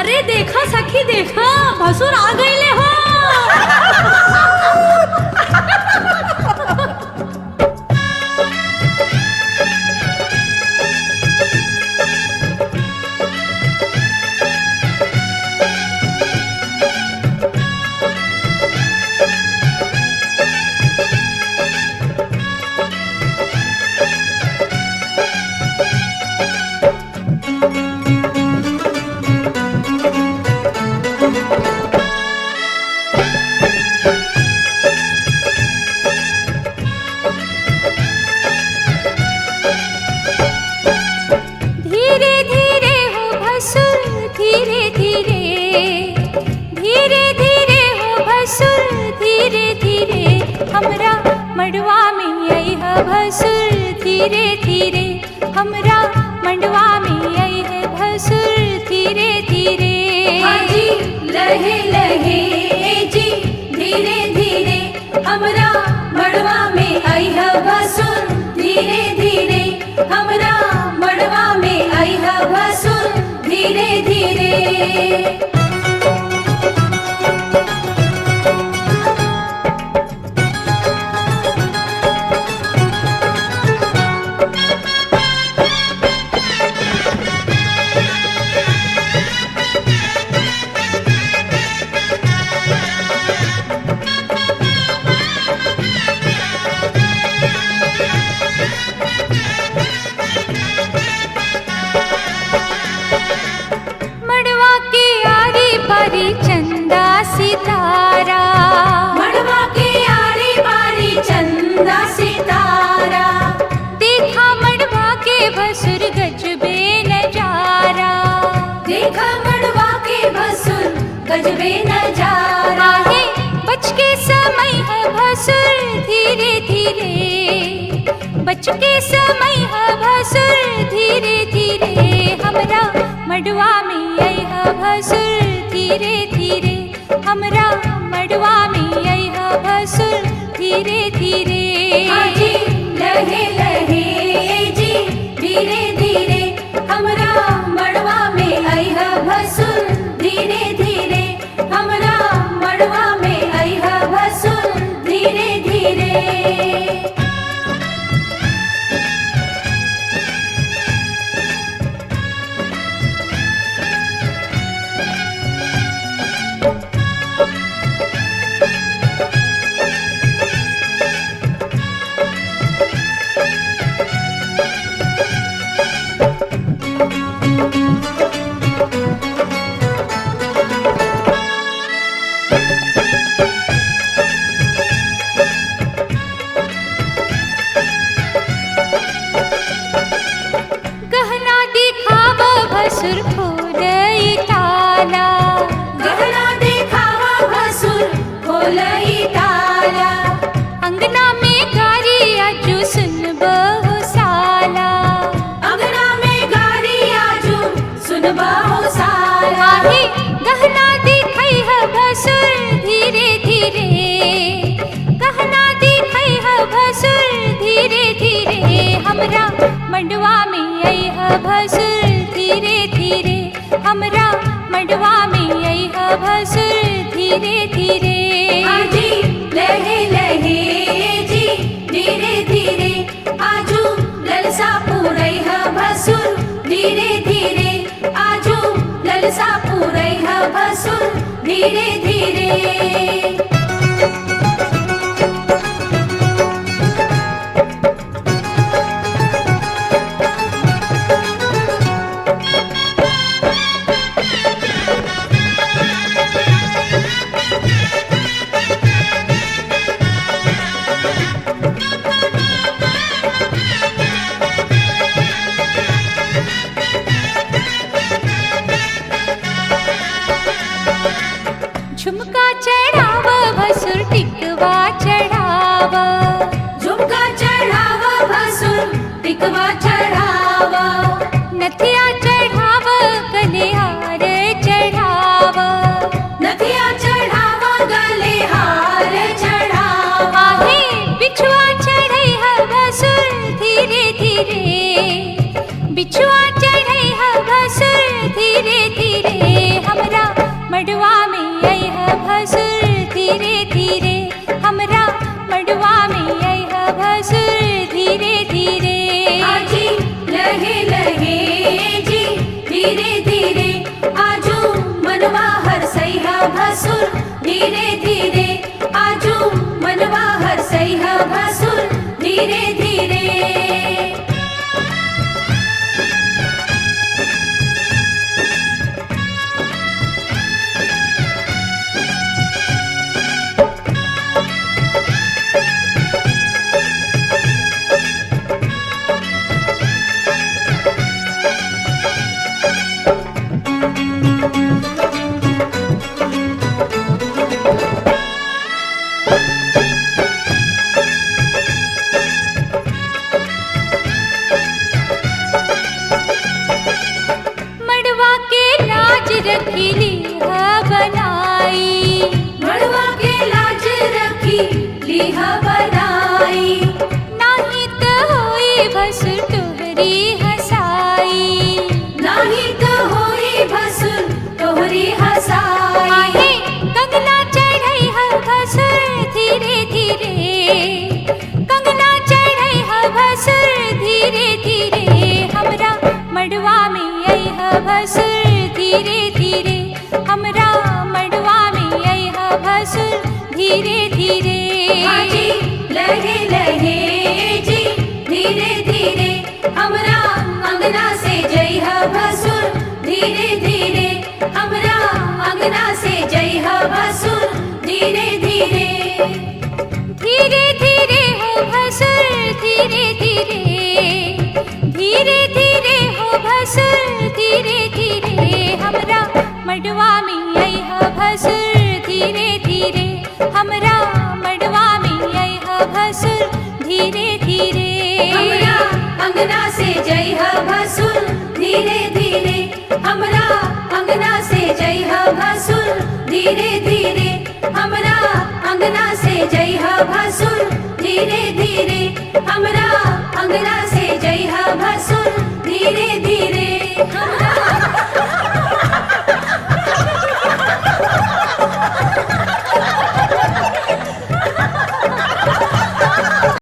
अरे देखा सखी देखा, भसुर आ गईले हो। धीरे धीरे हमरा मंडवा में आई है भसुर धीरे धीरे। हाँ जी लहे लहे जी धीरे धीरे हमरा मड़वा में आई है भसुर धीरे धीरे हमरा मड़वा में आई है भसुर धीरे धीरे। चंदा सितारा मड़वा के आरी बारी चंदा सितारा देखा मड़वा के भसुर गजबे नजारा। देखा मड़वा के भसुर गजबे नजारा। है बच के समय है भसुर धीरे धीरे बच के समय है भसुर धीरे धीरे हमरा मड़वा में आई है भसुर धीरे धीरे हमरा मड़वा में आई है भसुर धीरे धीरे। हाँ जी लहे लहे जी धीरे धीरे हमरा मड़वा में आई है भसुर धीरे धीरे हमरा मड़वा में आई है भसुर धीरे धीरे। गहना दिखावा भसुर खोलई ताला। गहना दिखावा भसुर खोलई ताला। अंगना में गारी आजू सुन बहु साला। अंगना में गारी आजू सुन बहु साला। आहे गहना दिखाई है भसुर धीरे धीरे गहना दिखाई है भसुर धीरे धीरे हमरा मंडवा में आई है भसुर धीरे धीरे हमरा मंडवा में आई है भसुर धीरे धीरे। हाँ जी लहे लहे जी धीरे धीरे आजू ललसा पूरई है भसुर धीरे धीरे आजू ललसा पूरई है भसुर धीरे धीरे। झुमका चढ़ावा भसुर टिकवा चढ़ावा। झुमका चढ़ावा भसुर टिकवा चढ़ावा। नथिया चढ़ावा गले हार चढ़ावा। नथिया चढ़ावा गले हार चढ़ावा। आहे बिछुआ चढ़ई है भसुर धीरे धीरे बिछुआ चढ़ई है भसुर धीरे धीरे हमरा मड़वा में अइह भसुर धीरे धीरे, हमरा मड़वा में अइह भसुर धीरे धीरे। आजी लहे लहे जी धीरे धीरे, आजू मनवा हरसैहा भसुर धीरे धीरे, आजू मनवा हरसैहा भसुर धीरे धीरे। मड़वा के लाज रखिली ह बनाई, मड़वा के लाज रखी लीह बनाई, नाही त होई भसुर तोहरी हसाई। नाही तो होई भसुर तोहरी हसाई। आहे कंगना चढ़ई ह भसुर धीरे धीरे, कंगना चढ़ई ह भसुर धीरे धीरे, हमरा मड़वा में अइह भसुर धीरे धीरे, हमरा मड़वा में अइह भसुर धीरे धीरे। आजी लहे लहे जी धीरे धीरे, हमरा अंगना से जइह भसुर धीरे धीरे, हमरा अंगना से जइह भसुर धीरे धीरे। धीरे धीरे हो भसुर धीरे धीरे, धीरे धीरे हो भसुर धीरे धीरे, हमरा मड़वा में अइह भसुर धीरे धीरे, हमरा मड़वा में अइह भसुर धीरे धीरे। हमरा अंगना से जइह भसुर धीरे धीरे, हमरा अंगना से जइह भसुर धीरे धीरे।